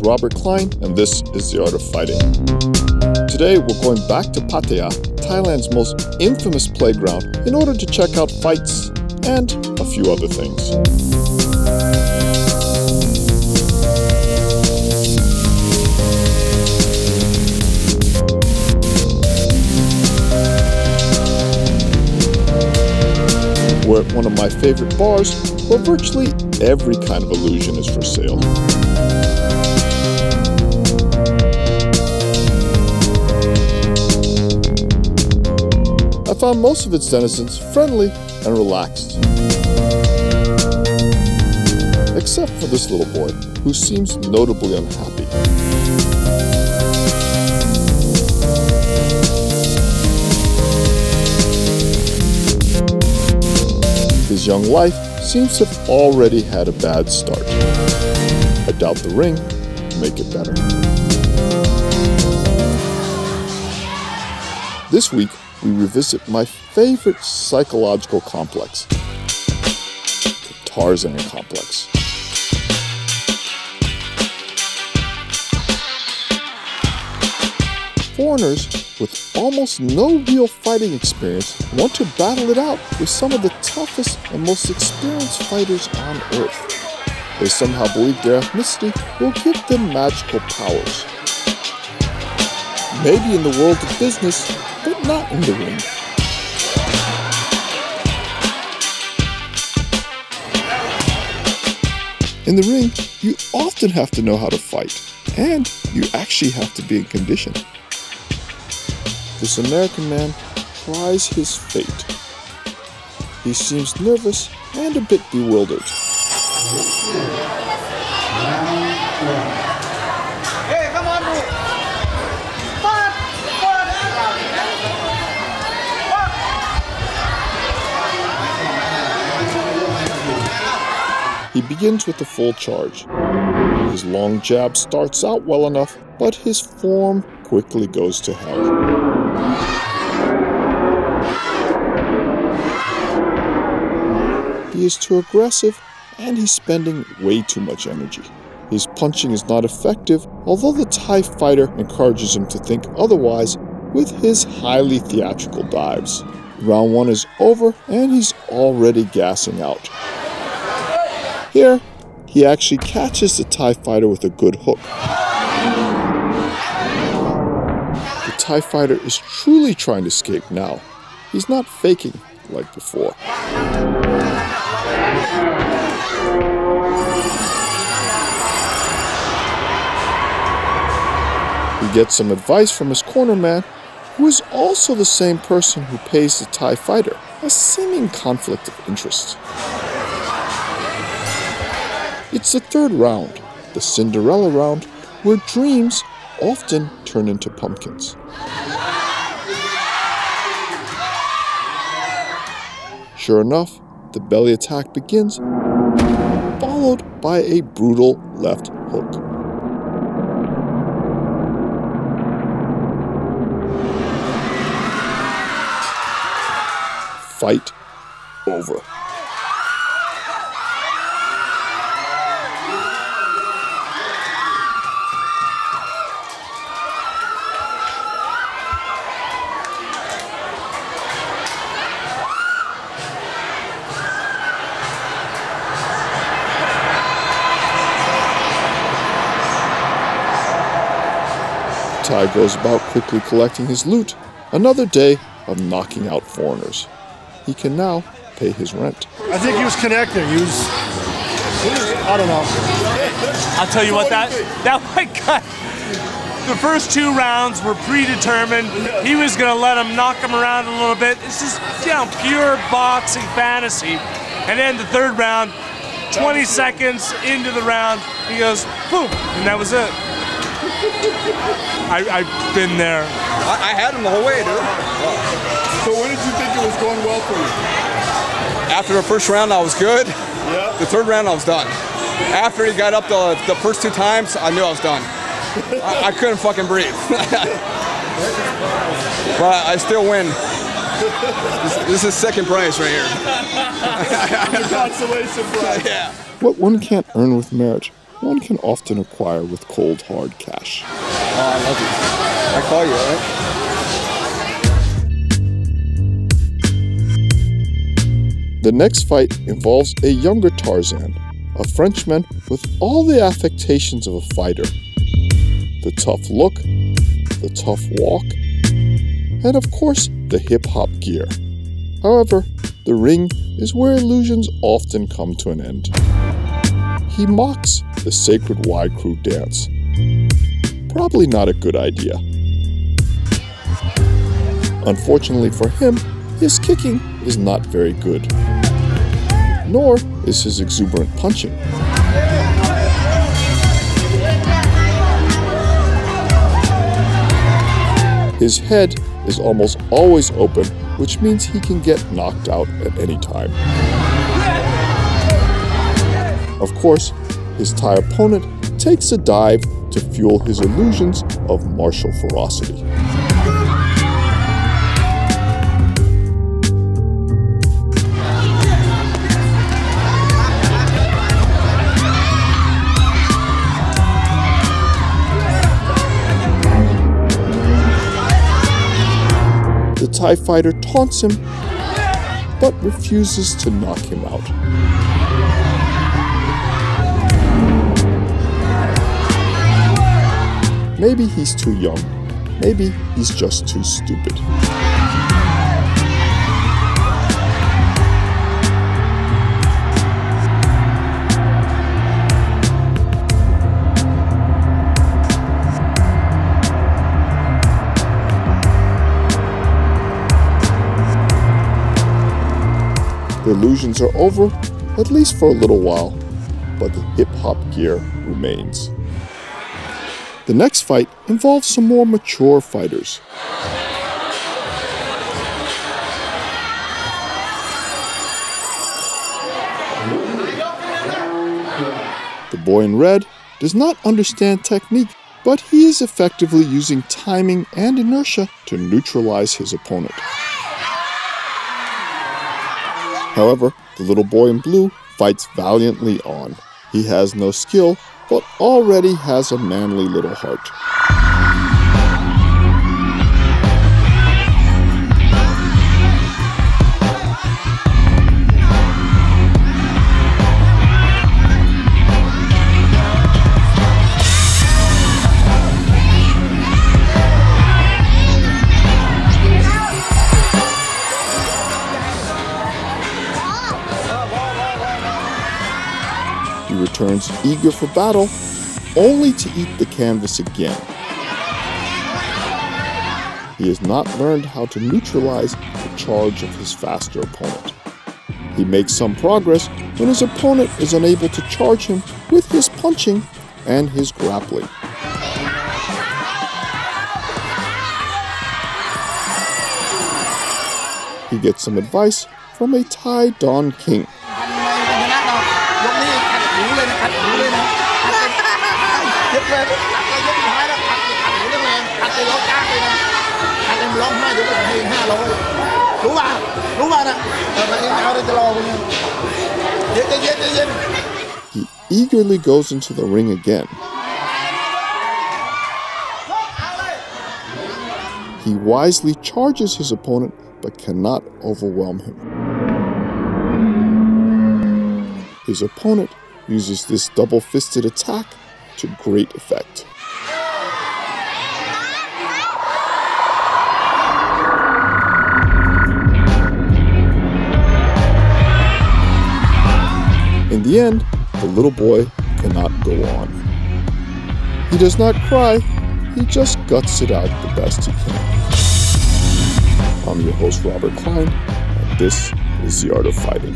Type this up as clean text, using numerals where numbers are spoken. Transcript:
Robert Klein, and this is The Art of Fighting. Today we're going back to Pattaya, Thailand's most infamous playground, in order to check out fights and a few other things. We're at one of my favorite bars, where virtually every kind of illusion is for sale. I found most of its denizens friendly and relaxed. Except for this little boy, who seems notably unhappy. His young life seems to have already had a bad start. I doubt the ring will make it better. This week, we revisit my favorite psychological complex, the Tarzan Complex. Foreigners with almost no real fighting experience want to battle it out with some of the toughest and most experienced fighters on Earth. They somehow believe their ethnicity will give them magical powers. Maybe in the world of business, but not in the ring. In the ring, you often have to know how to fight, and you actually have to be in condition. This American man tries his fate. He seems nervous and a bit bewildered. Hey, come on, bro. He begins with a full charge. His long jab starts out well enough, but his form quickly goes to hell. He is too aggressive, and he's spending way too much energy. His punching is not effective, although the Thai fighter encourages him to think otherwise with his highly theatrical dives. Round 1 is over, and he's already gassing out. Here, he actually catches the Thai fighter with a good hook. The Thai fighter is truly trying to escape now. He's not faking like before. He gets some advice from his corner man, who is also the same person who pays the Thai fighter, a seeming conflict of interest. It's the third round, the Cinderella round, where dreams often turn into pumpkins. Sure enough, the belly attack begins, followed by a brutal left hook. Fight over. Thai goes about quickly collecting his loot. Another day of knocking out foreigners. He can now pay his rent. I think he was connecting. I don't know. I'll tell you what, that guy, the first 2 rounds were predetermined. He was going to let him knock him around a little bit. This is, pure boxing fantasy. And then the 3rd round, 20 seconds into the round, he goes, boom, and that was it. I've been there. I had him the whole way, dude. So when did you think it was going well for you? After the first round, I was good. Yeah. The 3rd round, I was done. After he got up the first 2 times, I knew I was done. I couldn't fucking breathe. But I still win. This is second prize right here. The consolation prize. Yeah. What one can't earn with merit one can often acquire with cold hard cash. Oh, I love you. I call you, right? The next fight involves a younger Tarzan, a Frenchman with all the affectations of a fighter. The tough look, the tough walk, and of course the hip-hop gear. However, the ring is where illusions often come to an end. He mocks the sacred Y Crew dance. Probably not a good idea. Unfortunately for him, his kicking is not very good. Nor is his exuberant punching. His head is almost always open, which means he can get knocked out at any time. Of course, his Thai opponent takes a dive to fuel his illusions of martial ferocity. The Thai fighter taunts him, but refuses to knock him out. Maybe he's too young. Maybe he's just too stupid. The illusions are over, at least for a little while, but the hip-hop gear remains. The next fight involves some more mature fighters. The boy in red does not understand technique, but he is effectively using timing and inertia to neutralize his opponent. However, the little boy in blue fights valiantly on. He has no skill, but already has a manly little heart. He returns eager for battle, only to eat the canvas again. He has not learned how to neutralize the charge of his faster opponent. He makes some progress when his opponent is unable to charge him with his punching and his grappling. He gets some advice from a Thai Don King. He eagerly goes into the ring again. He wisely charges his opponent but cannot overwhelm him. His opponent uses this double-fisted attack to great effect. In the end, the little boy cannot go on. He does not cry, he just guts it out the best he can. I'm your host, Robert Klein, and this is The Art of Fighting.